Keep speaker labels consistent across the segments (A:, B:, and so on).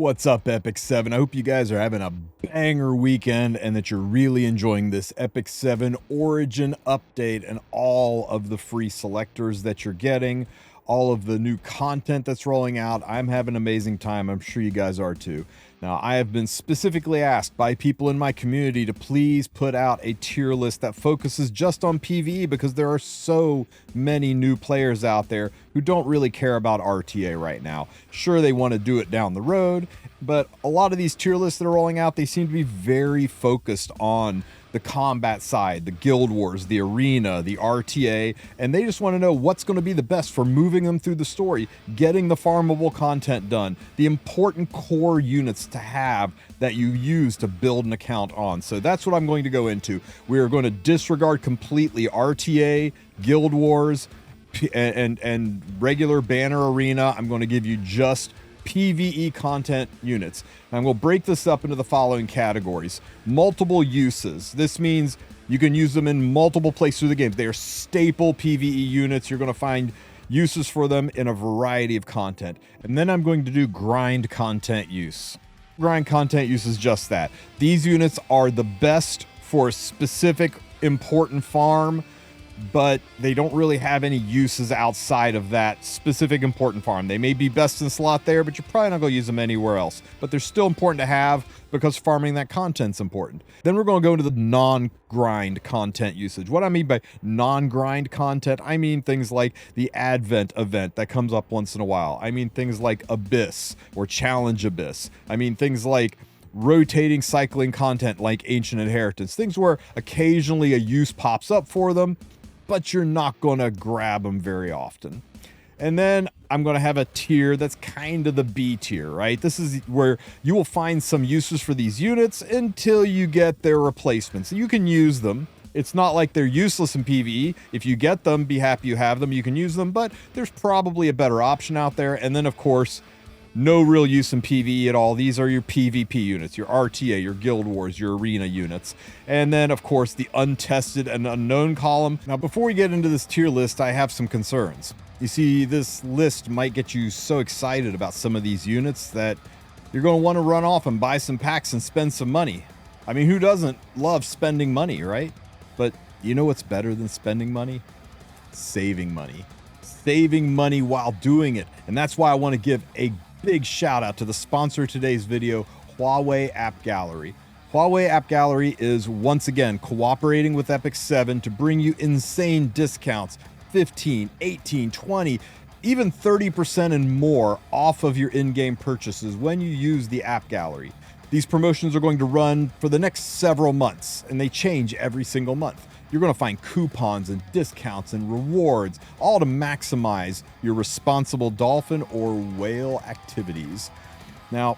A: What's up, Epic 7? I hope you guys are having a banger weekend and that you're really enjoying this Epic 7 Origin update and all of the free selectors that you're getting, all of the new content that's rolling out. I'm having an amazing time. I'm sure you guys are too. Now, I have been specifically asked by people in my community to please put out a tier list that focuses just on PvE because there are so many new players out there who don't really care about RTA right now. Sure, they want to do it down the road, but a lot of these tier lists that are rolling out, they seem to be very focused on the combat side, the guild wars, the arena, the RTA, and they just want to know what's going to be the best for moving them through the story, getting the farmable content done, the important core units to have that you use to build an account on. So that's what I'm going to go into. We are going to disregard completely RTA, guild wars, and regular banner arena. I'm going to give you just PvE content units. And I'm going to break this up into the following categories. Multiple uses. This means you can use them in multiple places through the games. They are staple PvE units. You're going to find uses for them in a variety of content. And then I'm going to do grind content use. Grind content use is just that. These units are the best for a specific important farm, but they don't really have any uses outside of that specific important farm. They may be best in slot there, but you're probably not going to use them anywhere else. But they're still important to have because farming that content's important. Then we're going to go into the non-grind content usage. What I mean by non-grind content, I mean things like the Advent event that comes up once in a while. I mean things like Abyss or Challenge Abyss. I mean things like rotating cycling content like Ancient Inheritance. Things where occasionally a use pops up for them, but you're not going to grab them very often. And then I'm going to have a tier that's kind of the B tier, right? This is where you will find some uses for these units until you get their replacements. You can use them. It's not like they're useless in PvE. If you get them, be happy you have them. You can use them, but there's probably a better option out there. And then, of course, no real use in PvE at all. These are your PvP units, your RTA, your Guild Wars, your Arena units. And then, of course, the untested and unknown column. Now, before we get into this tier list, I have some concerns. You see, this list might get you so excited about some of these units that you're going to want to run off and buy some packs and spend some money. I mean, who doesn't love spending money, right? But you know what's better than spending money? Saving money. Saving money while doing it. And that's why I want to give a big shout out to the sponsor of today's video, Huawei App Gallery. Huawei App Gallery is once again cooperating with Epic 7 to bring you insane discounts, 15, 18, 20, even 30% and more off of your in-game purchases when you use the App Gallery. These promotions are going to run for the next several months, and they change every single month. You're going to find coupons and discounts and rewards, all to maximize your responsible dolphin or whale activities. Now,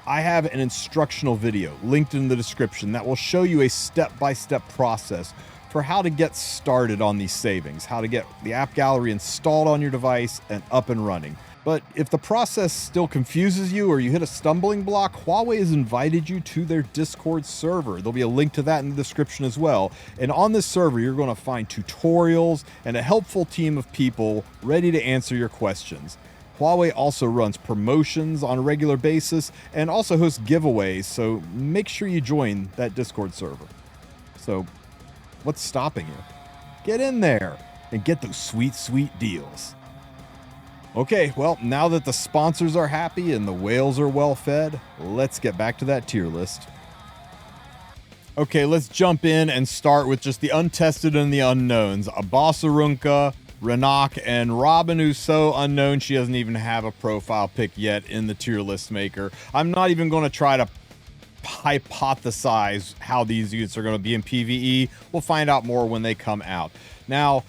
A: I have an instructional video linked in the description that will show you a step-by-step process for how to get started on these savings, how to get the App Gallery installed on your device and up and running. But if the process still confuses you or you hit a stumbling block, Huawei has invited you to their Discord server. There'll be a link to that in the description as well. And on this server, you're going to find tutorials and a helpful team of people ready to answer your questions. Huawei also runs promotions on a regular basis and also hosts giveaways, so make sure you join that Discord server. So, what's stopping you? Get in there and get those sweet, sweet deals. Okay, well, now that the sponsors are happy and the whales are well fed, let's get back to that tier list. Okay, let's jump in and start with just the untested and the unknowns. Abasarunka, Renak, and Robin, who's so unknown she doesn't even have a profile pic yet in the tier list maker. I'm not even going to try to hypothesize how these units are going to be in PvE. We'll find out more when they come out. Now,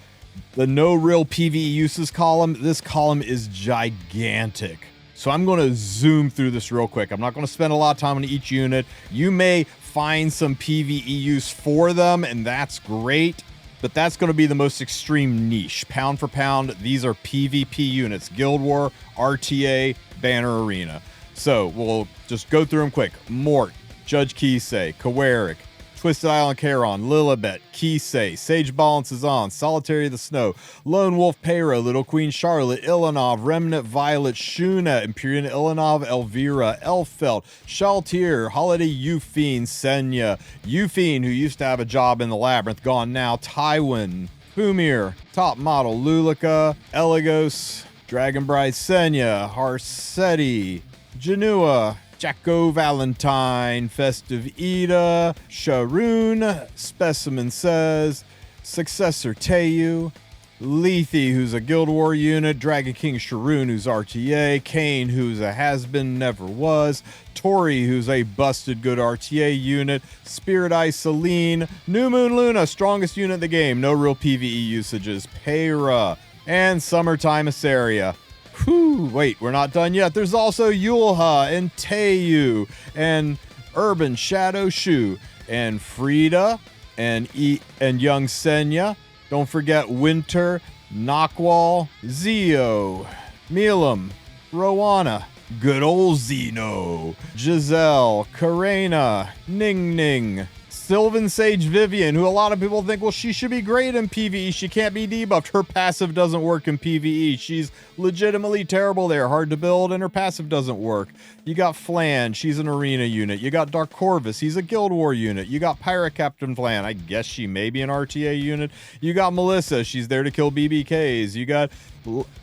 A: the no real PvE uses column, this column is gigantic. So I'm going to zoom through this real quick. I'm not going to spend a lot of time on each unit. You may find some PvE use for them, and that's great, but that's going to be the most extreme niche. Pound for pound, these are PvP units: Guild War, RTA, Banner Arena. So we'll just go through them quick. Mort, Judge Kisei, Kawaric, Twisted Island Charon, Lilibet, Kisei, Sage Balance is on, Solitary of the Snow, Lone Wolf Peyra, Little Queen Charlotte, Ilanov, Remnant Violet, Shuna, Empyrean Ilanov, Elvira, Elfelt, Shaltir, Holiday Euphine, Senya, Euphine, who used to have a job in the Labyrinth, gone now, Tywin, Fumir, Top Model, Lulica, Eligos, Dragon Bride Senya, Harseti, Janua, Jacko Valentine, Festive Ida, Sharoon, Specimen Says, Successor Teiyu, Lethe, who's a Guild War unit, Dragon King Sharoon, who's RTA, Kane, who's a has-been, never was, Tori, who's a busted good RTA unit, Spirit Eye Celine, New Moon Luna, strongest unit in the game, no real PvE usages, Peyra, and Summertime Assaria. Whew, wait, we're not done yet. There's also Yulha and Teiyu and Urban Shadow Shu and Frida and Young Senya. Don't forget Winter, Nakwal, Zio, Milam, Rowana, good old Zeno, Giselle, Karena, Ning Ning, Sylvan Sage Vivian, who a lot of people think, well, she should be great in PvE. She can't be debuffed. Her passive doesn't work in PvE. She's legitimately terrible there. Hard to build, and her passive doesn't work. You got Flan. She's an arena unit. You got Dark Corvus. He's a Guild War unit. You got Pirate Captain Flan. I guess she may be an RTA unit. You got Melissa. She's there to kill BBKs. You got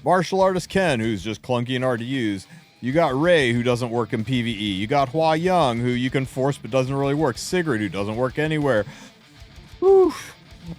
A: Martial Artist Ken, who's just clunky and hard to use. You got Ray, who doesn't work in PvE. You got Hua Young, who you can force but doesn't really work. Sigrid, who doesn't work anywhere. Whew.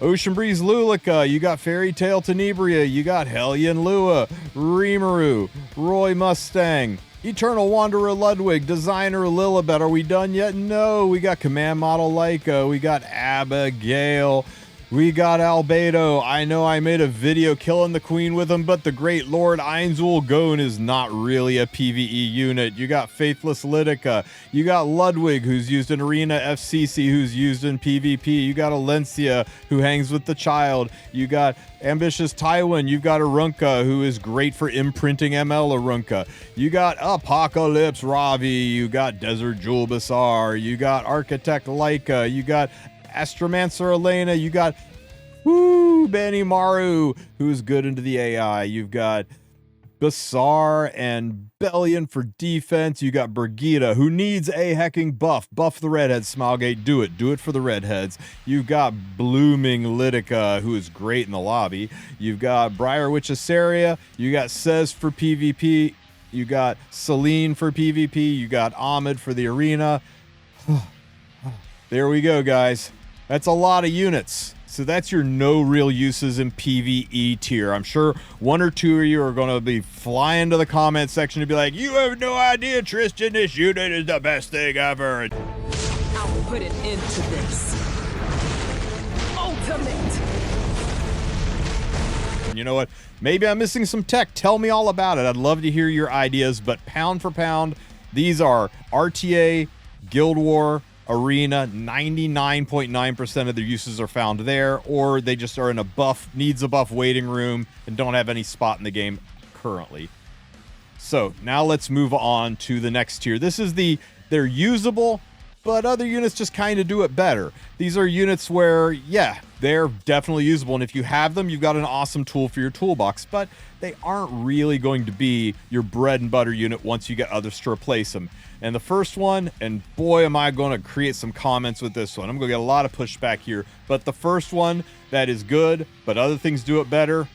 A: Ocean Breeze Lulica. You got Fairy Tale Tenebria. You got Hellion Lua. Rimuru. Roy Mustang. Eternal Wanderer Ludwig. Designer Lilibet. Are we done yet? No. We got Command Model Leica. We got Abigail. We got Albedo. I know I made a video killing the queen with him, but the great Lord Ainzul Gon is not really a PvE unit. You got Faithless Lidica. You got Ludwig, who's used in Arena, FCC, who's used in PvP. You got Alencia, who hangs with the child. You got Ambitious Tywin. You've got Arunka, who is great for imprinting ML Arunka. You got Apocalypse Ravi. You got Desert Jewel Basar. You got Architect Leica. You got Astromancer Elena, you got Benny Maru, who's good into the AI. You've got Basar and Bellion for defense. You got Brigida, who needs a hecking buff. Buff the redheads, Smilegate. Do it. Do it for the redheads. You've got Blooming Lidica, who is great in the lobby. You've got Briar Witch Assaria. You got Sez for PvP. You got Celine for PvP. You got Ahmed for the arena. There we go, guys. That's a lot of units. So that's your no real uses in PvE tier. I'm sure one or two of you are going to be flying to the comment section to be like, you have no idea, Tristen, this unit is the best thing ever.
B: I'll put an end to this. Ultimate.
A: And you know what? Maybe I'm missing some tech. Tell me all about it. I'd love to hear your ideas, but pound for pound, these are RTA, Guild War, Arena. 99.9% of their uses are found there, or they just are in a buff, needs a buff waiting room and don't have any spot in the game currently. So now let's move on to the next tier. This is they're usable, but other units just kind of do it better. These are units where, yeah, they're definitely usable, and if you have them, you've got an awesome tool for your toolbox, but they aren't really going to be your bread and butter unit once you get others to replace them. And the first one, and boy, am I going to create some comments with this one. I'm going to get a lot of pushback here, but the first one that is good, but other things do it better,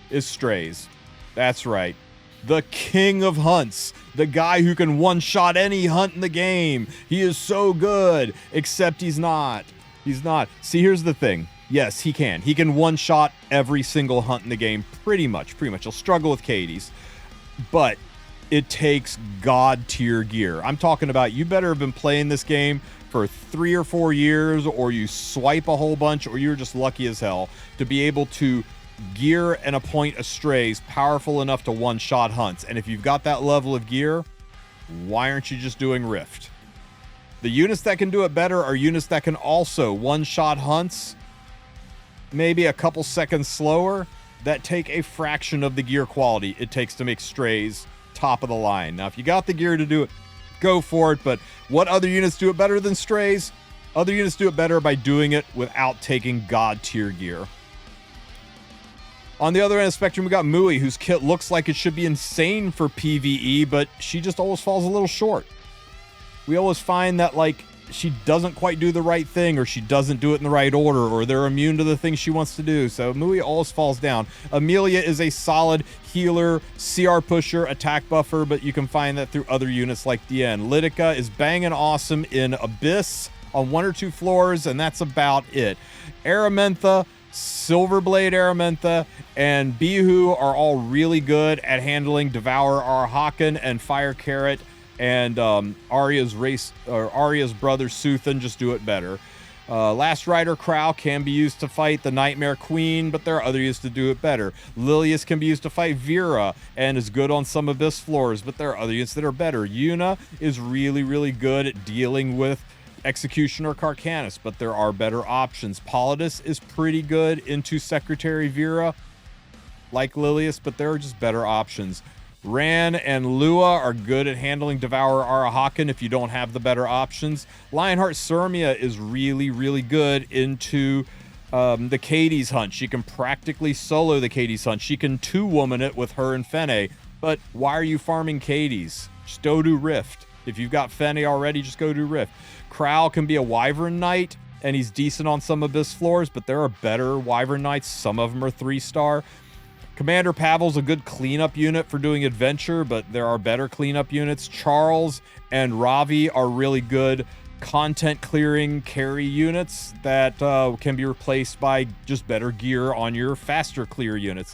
A: is Strays. That's right. The king of hunts, the guy who can one-shot any hunt in the game. He is so good, except he's not. He's not. See, here's the thing. Yes, he can. He can one-shot every single hunt in the game, pretty much. He'll struggle with Katie's, but it takes god-tier gear. I'm talking about you better have been playing this game for 3 or 4 years, or you swipe a whole bunch, or you're just lucky as hell to be able to gear and appoint a Strays powerful enough to one-shot hunts. And if you've got that level of gear, why aren't you just doing Rift? The units that can do it better are units that can also one-shot hunts, maybe a couple seconds slower, that take a fraction of the gear quality it takes to make Strays top of the line. Now, if you got the gear to do it, go for it, but what other units do it better than Strays? Other units do it better by doing it without taking god tier gear. On the other end of the spectrum, we got Mui, whose kit looks like it should be insane for PvE, but she just always falls a little short. We always find that, like, she doesn't quite do the right thing, or she doesn't do it in the right order, or they're immune to the things she wants to do. So Mui always falls down. Amelia is a solid healer, CR pusher, attack buffer, but you can find that through other units like Dien. Lidica is banging awesome in Abyss on 1 or 2 floors, and that's about it. Aramentha, Silverblade Aramentha, and Bihu are all really good at handling Devour Fahrakin and Fire Carrot, and Arya's brother Suthen just do it better. Last Rider Crow can be used to fight the Nightmare Queen, but there are other uses to do it better. Lilius can be used to fight Vera and is good on some Abyss floors, but there are other units that are better. Yuna is really, really good at dealing with Executioner Carcanus, but there are better options. Politis is pretty good into Secretary Vera, like Lilius, but there are just better options. Ran and Lua are good at handling Devour Fahrakin if you don't have the better options. Lionheart Surmia is really, really good into the Katie's Hunt. She can practically solo the Katie's Hunt. She can 2-woman it with her and Fene, but why are you farming Katie's? Just go do Rift. If you've got Fene already, just go do Rift. Crow can be a Wyvern Knight, and he's decent on some Abyss floors, but there are better Wyvern Knights. Some of them are 3-star. Commander Pavel's a good cleanup unit for doing adventure, but there are better cleanup units. Charles and Ravi are really good content clearing carry units that can be replaced by just better gear on your faster clear units.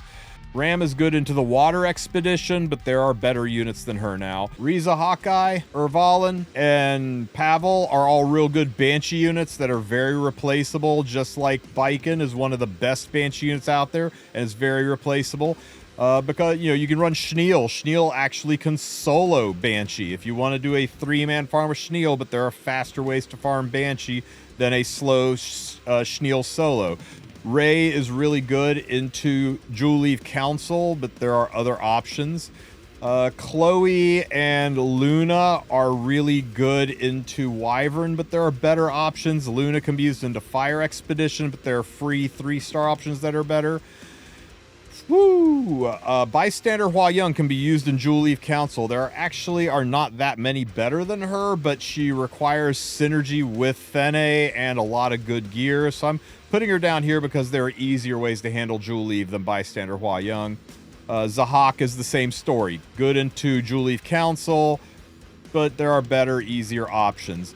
A: Ram is good into the water expedition, but there are better units than her now. Riza Hawkeye, Urvalin, and Pavel are all real good Banshee units that are very replaceable, just like Viken is one of the best Banshee units out there and is very replaceable. Because, you know, you can run Schneel. Schneel actually can solo Banshee if you want to do a 3-man farm with Schneel, but there are faster ways to farm Banshee than a slow Schneel solo. Ray is really good into Jewel Leaf Council, but there are other options. Chloe and Luna are really good into Wyvern, but there are better options. Luna can be used into Fire Expedition, but there are free 3-star options that are better. Woo! Bystander Hua Young can be used in Jewel Leaf Council. There actually are not that many better than her, but she requires synergy with Fene and a lot of good gear. So I'm putting her down here because there are easier ways to handle Jewel Leaf than Bystander Hua Young. Zahak is the same story. Good into Jewel Leaf Council, but there are better, easier options.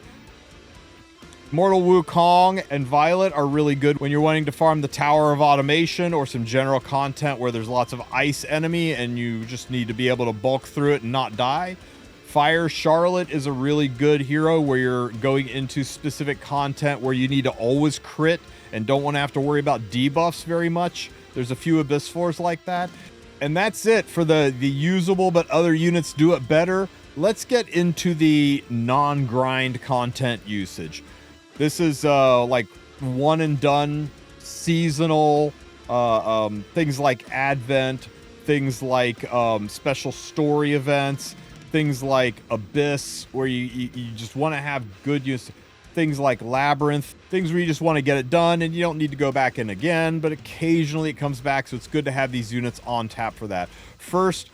A: Mortal Wukong and Violet are really good when you're wanting to farm the Tower of Automation or some general content where there's lots of ice enemy and you just need to be able to bulk through it and not die. Fire Charlotte is a really good hero where you're going into specific content where you need to always crit and don't want to have to worry about debuffs very much. There's a few Abyss floors like that. And that's it for the usable but other units do it better. Let's get into the non-grind content usage. This is like one and done seasonal things like Advent, things like special story events, things like Abyss where you just want to have good use, things like Labyrinth, things where you just want to get it done and you don't need to go back in again, but occasionally it comes back, so it's good to have these units on tap for that. First,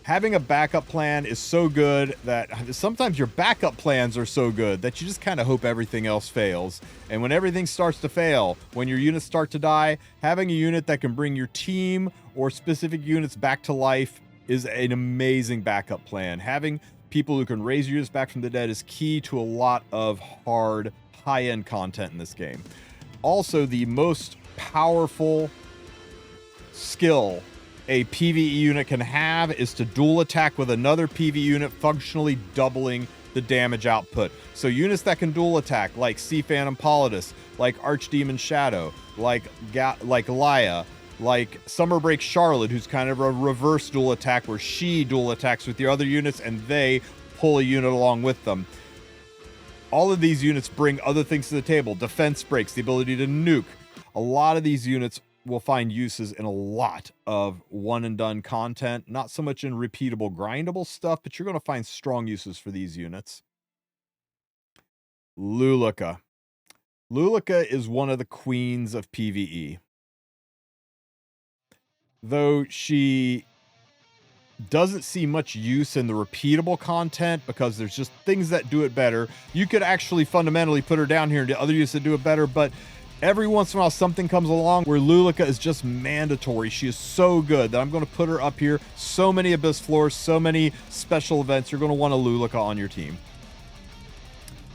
A: having a backup plan is so good that sometimes your backup plans are so good that you just kind of hope everything else fails. And when everything starts to fail, when your units start to die, having a unit that can bring your team or specific units back to life is an amazing backup plan. Having people who can raise your units back from the dead is key to a lot of hard, high-end content in this game. Also, the most powerful skill a PvE unit can have is to dual attack with another PvE unit, functionally doubling the damage output. So units that can dual attack, like Sea Phantom Politis, like Archdemon Shadow, like Laya, like Summerbreak Charlotte, who's kind of a reverse dual attack where she dual attacks with your other units and they pull a unit along with them. All of these units bring other things to the table. Defense breaks, the ability to nuke. A lot of these units will find uses in a lot of one and done content, not so much in repeatable grindable stuff, but you're going to find strong uses for these units. Luluka. Lulika is one of the queens of PvE. Though she doesn't see much use in the repeatable content because there's just things that do it better. You could actually fundamentally put her down here and other uses that do it better, but every once in a while something comes along where Lulika is just mandatory. She is so good that I'm going to put her up here. So many Abyss floors, so many special events. You're going to want a Lulika on your team.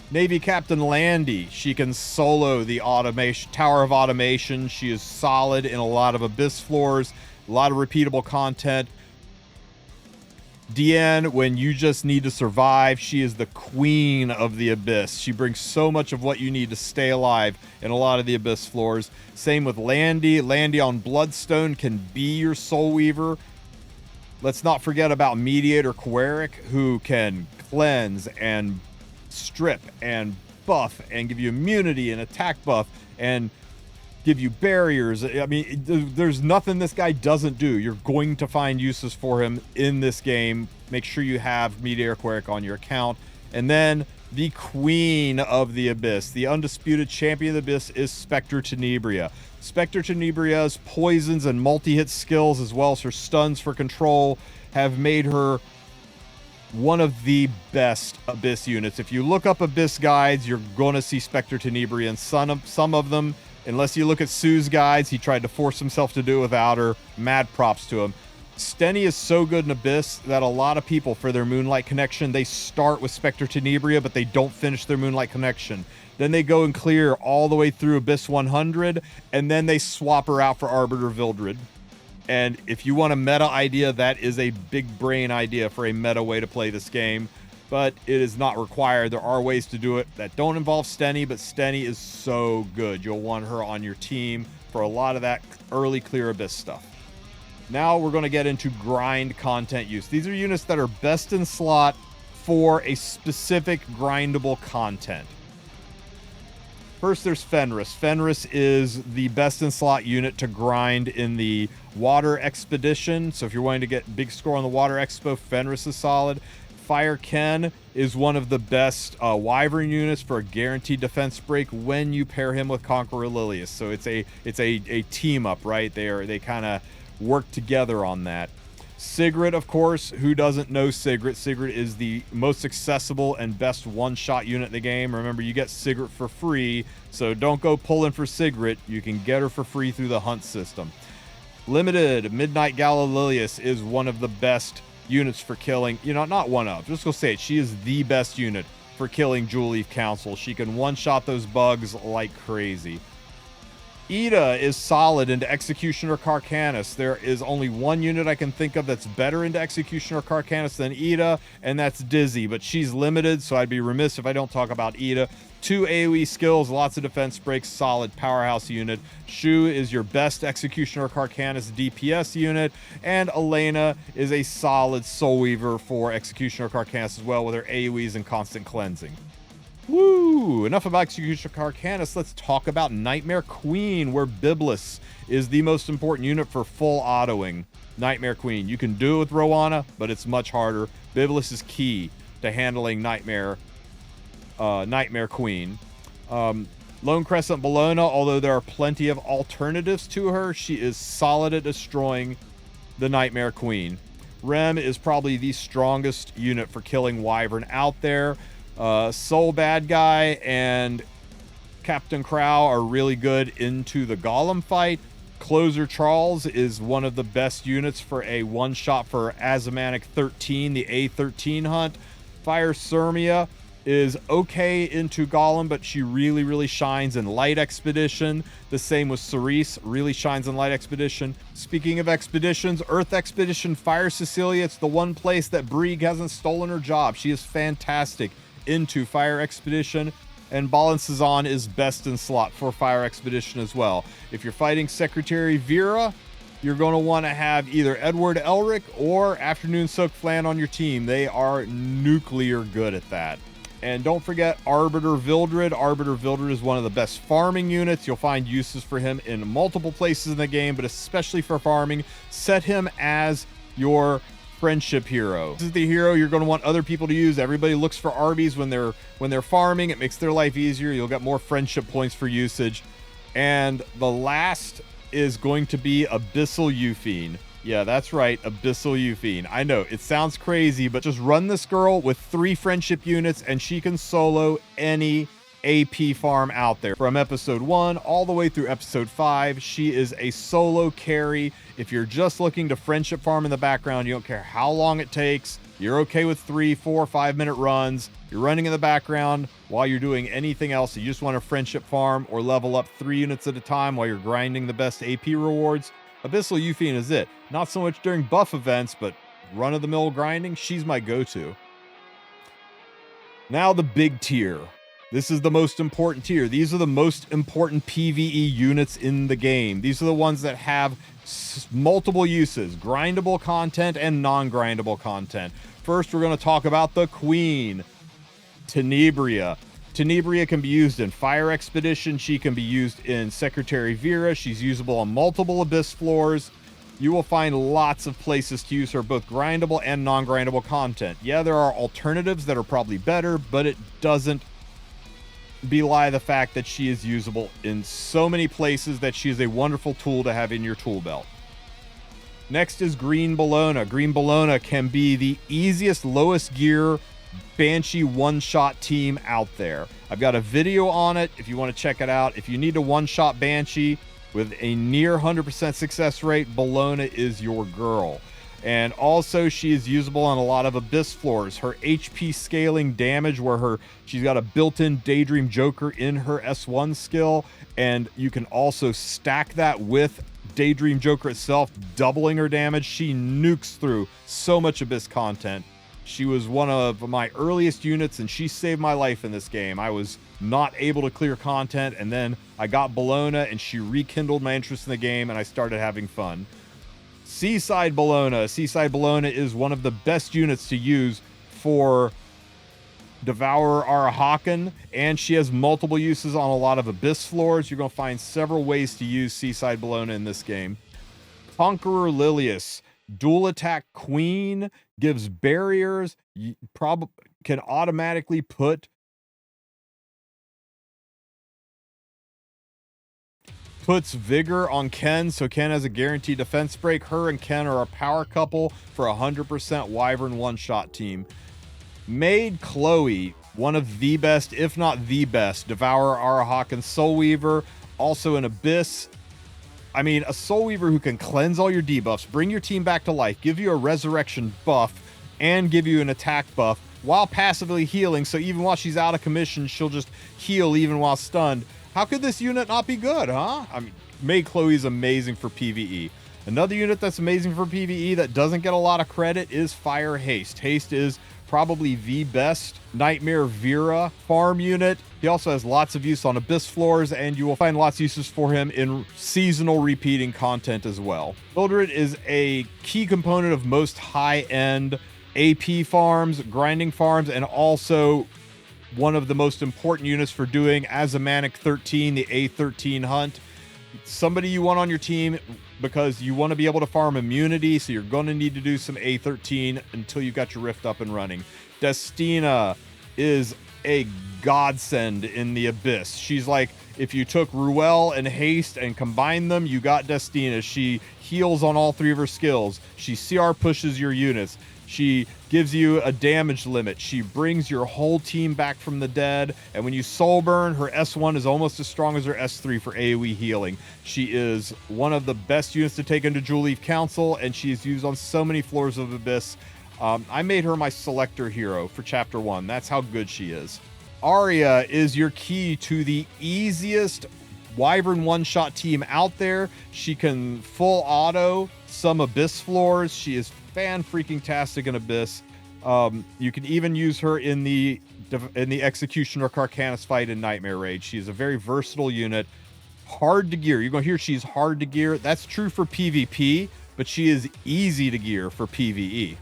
A: Navy Captain Landy, she can solo the automation Tower of Automation. She is solid in a lot of Abyss floors, a lot of repeatable content. Deanne, when you just need to survive, she is the queen of the Abyss. She brings so much of what you need to stay alive in a lot of the Abyss floors. Same with Landy. Landy on Bloodstone can be your Soul Weaver. Let's not forget about Mediator Queric, who can cleanse and strip and buff and give you immunity and attack buff and give you barriers. I mean, there's nothing this guy doesn't do. You're going to find uses for him in this game. Make sure you have Mediator Queric on your account. And then the queen of the Abyss, the undisputed champion of the Abyss, is Spectre Tenebria. Spectre Tenebria's poisons and multi-hit skills, as well as her stuns for control, have made her one of the best Abyss units. If you look up Abyss guides, you're going to see Spectre Tenebria in some of them. Unless you look at Sue's guides, he tried to force himself to do it without her. Mad props to him. Stenny is so good in Abyss that a lot of people, for their Moonlight Connection, they start with Spectre Tenebria, but they don't finish their Moonlight Connection. Then they go and clear all the way through Abyss 100, and then they swap her out for Arbiter Vildred. And if you want a meta idea, that is a big brain idea for a meta way to play this game. But it is not required. There are ways to do it that don't involve Stenny, but Stenny is so good. You'll want her on your team for a lot of that early clear Abyss stuff. Now we're going to get into grind content use. These are units that are best in slot for a specific grindable content. First, there's Fenris. Fenris is the best in slot unit to grind in the Water Expedition. So if you're wanting to get big score on the Water Expo, Fenris is solid. Fahrakin is one of the best Wyvern units for a guaranteed defense break when you pair him with Conqueror Lilius. So it's a team up, right? They kind of work together on that. Sigrid, of course, who doesn't know Sigrid? Sigrid is the most accessible and best one-shot unit in the game. Remember, you get Sigrid for free, so don't go pulling for Sigrid. You can get her for free through the hunt system. Limited, Midnight Gala Lilius is one of the best units for killing, not one of, just go say it, she is the best unit for killing Jewel Leaf Council. She can one-shot those bugs like crazy. Ida is solid into Executioner Carcanus. There is only one unit I can think of that's better into Executioner Carcanus than Ida, and that's Dizzy, but she's limited, so I'd be remiss if I don't talk about Ida. 2 AoE skills, lots of defense breaks, solid powerhouse unit. Shu is your best Executioner Carcanus DPS unit, and Elena is a solid Soul Weaver for Executioner Carcanus as well, with her AoEs and constant cleansing. Woo! Enough about Executioner Carcanus. Let's talk about Nightmare Queen, where Biblis is the most important unit for full autoing. Nightmare Queen. You can do it with Rowana, but it's much harder. Biblis is key to handling Nightmare Queen. Lone Crescent Bologna, although there are plenty of alternatives to her, she is solid at destroying the Nightmare Queen. Rem is probably the strongest unit for killing Wyvern out there. Soul Bad Guy and Captain Crow are really good into the Golem fight. Closer Charles is one of the best units for a one-shot for Azimanic 13, the A13 hunt. Fire Sirmia is okay into Golem, but she really shines in Light Expedition. The same with Cerise, really shines in Light Expedition. Speaking of expeditions, Earth Expedition, Fire Cecilia, it's the one place that Brieg hasn't stolen her job. She is fantastic into Fire Expedition, and Balin Sazan is best in slot for Fire Expedition as well. If you're fighting Secretary Vera, you're going to want to have either Edward Elric or Afternoon Soak Flan on your team. They are nuclear good at that. And don't forget Arbiter Vildred. Arbiter Vildred is one of the best farming units. You'll find uses for him in multiple places in the game, but especially for farming. Set him as your friendship hero. This is the hero you're going to want other people to use. Everybody looks for Arby's when they're farming. It makes their life easier. You'll get more friendship points for usage. And the last is going to be Abyssal Euphine. Yeah, that's right, Abyssal Euphine. I know, it sounds crazy, but just run this girl with 3 friendship units and she can solo any AP farm out there. From episode 1 all the way through episode 5, she is a solo carry. If you're just looking to friendship farm in the background, you don't care how long it takes, you're okay with 3, 4, 5-minute runs, you're running in the background while you're doing anything else, you just want to friendship farm or level up 3 units at a time while you're grinding the best AP rewards, Abyssal Euphine is it. Not so much during buff events, but run-of-the-mill grinding, she's my go-to. Now the big tier. This is the most important tier. These are the most important PvE units in the game. These are the ones that have multiple uses, grindable content and non-grindable content. First, we're going to talk about the Queen, Tenebria. Tenebria can be used in Fire Expedition. She can be used in Secretary Vera. She's usable on multiple Abyss floors. You will find lots of places to use her, both grindable and non-grindable content. Yeah, there are alternatives that are probably better, but it doesn't belie the fact that she is usable in so many places that she is a wonderful tool to have in your tool belt. Next is Green Bologna. Green Bologna can be the easiest, lowest gear Banshee one-shot team out there. I've got a video on it if you want to check it out. If you need a one-shot Banshee with a near 100% success rate, Bologna is your girl. And also, she is usable on a lot of Abyss floors. Her HP scaling damage, where she's got a built-in Daydream Joker in her S1 skill, and you can also stack that with Daydream Joker itself, doubling her damage. She nukes through so much Abyss content. She was one of my earliest units, and she saved my life in this game. I was not able to clear content, and then I got Bologna, and she rekindled my interest in the game, and I started having fun. Seaside Bologna. Seaside Bologna is one of the best units to use for Devourer Fahrakin, and she has multiple uses on a lot of Abyss floors. You're going to find several ways to use Seaside Bologna in this game. Conqueror Lilius. Dual attack queen, gives barriers, can automatically puts vigor on Ken, so Ken has a guaranteed defense break. Her and Ken are a power couple for 100% Wyvern one-shot team. Maid Chloe, one of the best, if not the best, Devourer Fahrakin Soul Weaver, also an Abyss. I mean, a Soul Weaver who can cleanse all your debuffs, bring your team back to life, give you a resurrection buff, and give you an attack buff while passively healing, so even while she's out of commission, she'll just heal even while stunned. How could this unit not be good, huh? I mean, Maid Chloe is amazing for PvE. Another unit that's amazing for PvE that doesn't get a lot of credit is Fire Haste. Haste is probably the best Nightmare Vera farm unit. He also has lots of use on Abyss floors, and you will find lots of uses for him in seasonal repeating content as well. Mildred is a key component of most high-end AP farms, grinding farms, and also one of the most important units for doing Azamanic 13, the A13 hunt. Somebody you want on your team because you want to be able to farm immunity, so you're going to need to do some A13 until you've got your Rift up and running. Destina is a godsend in the Abyss. She's like, if you took Ruel and Haste and combined them, you got Destina. She heals on all 3 of her skills. She CR pushes your units. She gives you a damage limit. She brings your whole team back from the dead. And when you soul burn, her S1 is almost as strong as her S3 for AoE healing. She is one of the best units to take into Jewel Leaf Council, and she is used on so many floors of Abyss. I made her my selector hero for Chapter 1. That's how good she is. Arya is your key to the easiest Wyvern one-shot team out there. She can full auto some Abyss floors. She is fan-freaking-tastic in Abyss. You can even use her in the Executioner Carcanus fight in Nightmare Raid. She's a very versatile unit. Hard to gear. You're going to hear she's hard to gear. That's true for PvP, but she is easy to gear for PvE.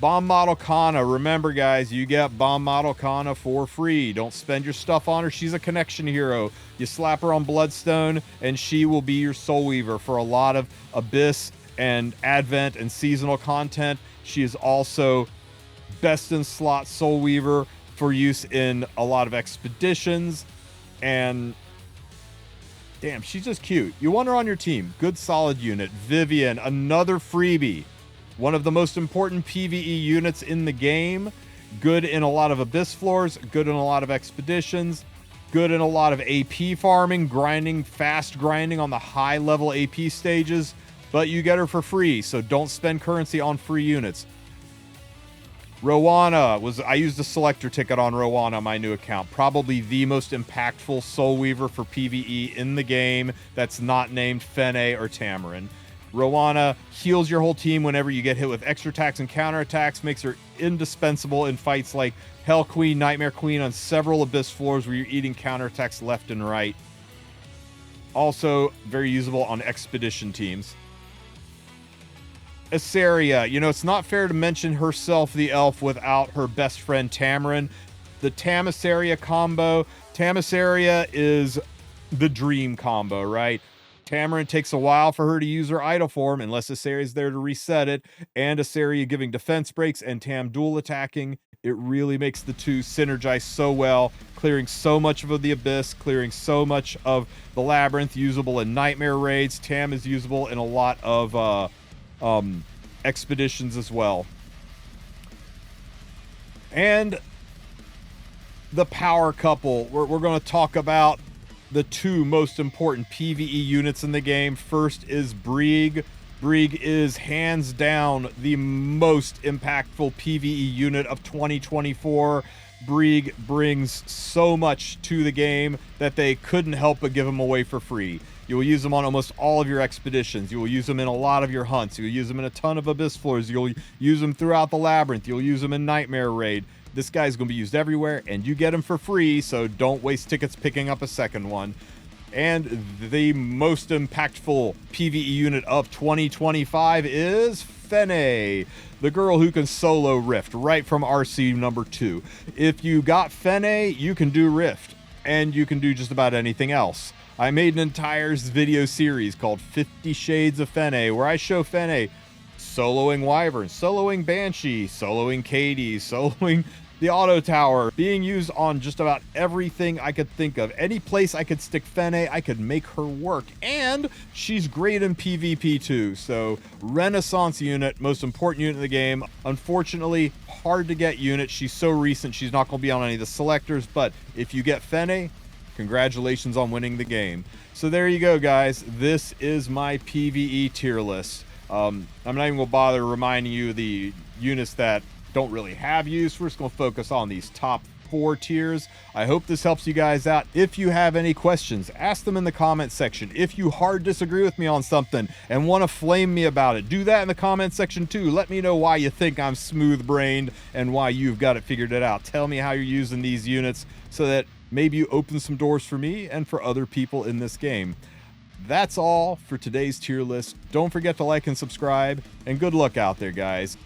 A: Bomb Model Kana. Remember, guys, you get Bomb Model Kana for free. Don't spend your stuff on her. She's a connection hero. You slap her on Bloodstone, and she will be your Soul Weaver for a lot of Abyss and advent and seasonal content. She is also best in slot Soul Weaver for use in a lot of expeditions, and damn, she's just cute. You want her on your team. Good solid unit. Vivian, another freebie. One of the most important PvE units in the game. Good in a lot of abyss floors, good in a lot of expeditions, good in a lot of AP farming, grinding, fast grinding on the high level AP stages, but you get her for free, so don't spend currency on free units. Rowana I used a selector ticket on Rowana on my new account. Probably the most impactful Soul Weaver for PvE in the game that's not named Fene or Tamarin. Rowana heals your whole team whenever you get hit with extra attacks and counterattacks, makes her indispensable in fights like Hell Queen, Nightmare Queen on several abyss floors where you're eating counterattacks left and right. Also very usable on expedition teams. Asaria, you know, it's not fair to mention herself, the elf, without her best friend Tamarin. The Tam-Asaria combo. Tam-Asaria is the dream combo, right? Tamarin takes a while for her to use her idle form, unless Asaria's there to reset it, and Asaria giving defense breaks and Tam dual attacking. It really makes the two synergize so well, clearing so much of the abyss, clearing so much of the labyrinth, usable in nightmare raids. Tam is usable in a lot of expeditions as well. And the power couple, we're going to talk about the two most important PvE units in the game. First is Brig. Brig is hands down the most impactful PvE unit of 2024. Brig brings so much to the game that they couldn't help but give them away for free. You will use them on almost all of your expeditions. You will use them in a lot of your hunts. You'll use them in a ton of abyss floors. You'll use them throughout the labyrinth. You'll use them in Nightmare Raid. This guy's going to be used everywhere, and you get him for free, so don't waste tickets picking up a second one. And the most impactful PvE unit of 2025 is Fene, the girl who can solo Rift right from RC number 2. If you got Fene, you can do Rift, and you can do just about anything else. I made an entire video series called 50 Shades of Fene, where I show Fene soloing Wyvern, soloing Banshee, soloing Katie, soloing the Auto Tower, being used on just about everything I could think of. Any place I could stick Fene, I could make her work. And she's great in PvP too. So Renaissance unit, most important unit in the game. Unfortunately, hard to get unit. She's so recent, she's not going to be on any of the selectors. But if you get Fene, congratulations on winning the game. So there you go, guys. This is my PvE tier list. I'm not even going to bother reminding you of the units that don't really have use. We're just going to focus on these top 4 tiers. I hope this helps you guys out. If you have any questions, ask them in the comment section. If you hard disagree with me on something and want to flame me about it, do that in the comment section too. Let me know why you think I'm smooth-brained and why you've got it figured out. Tell me how you're using these units so that maybe you open some doors for me and for other people in this game. That's all for today's tier list. Don't forget to like and subscribe, and good luck out there, guys.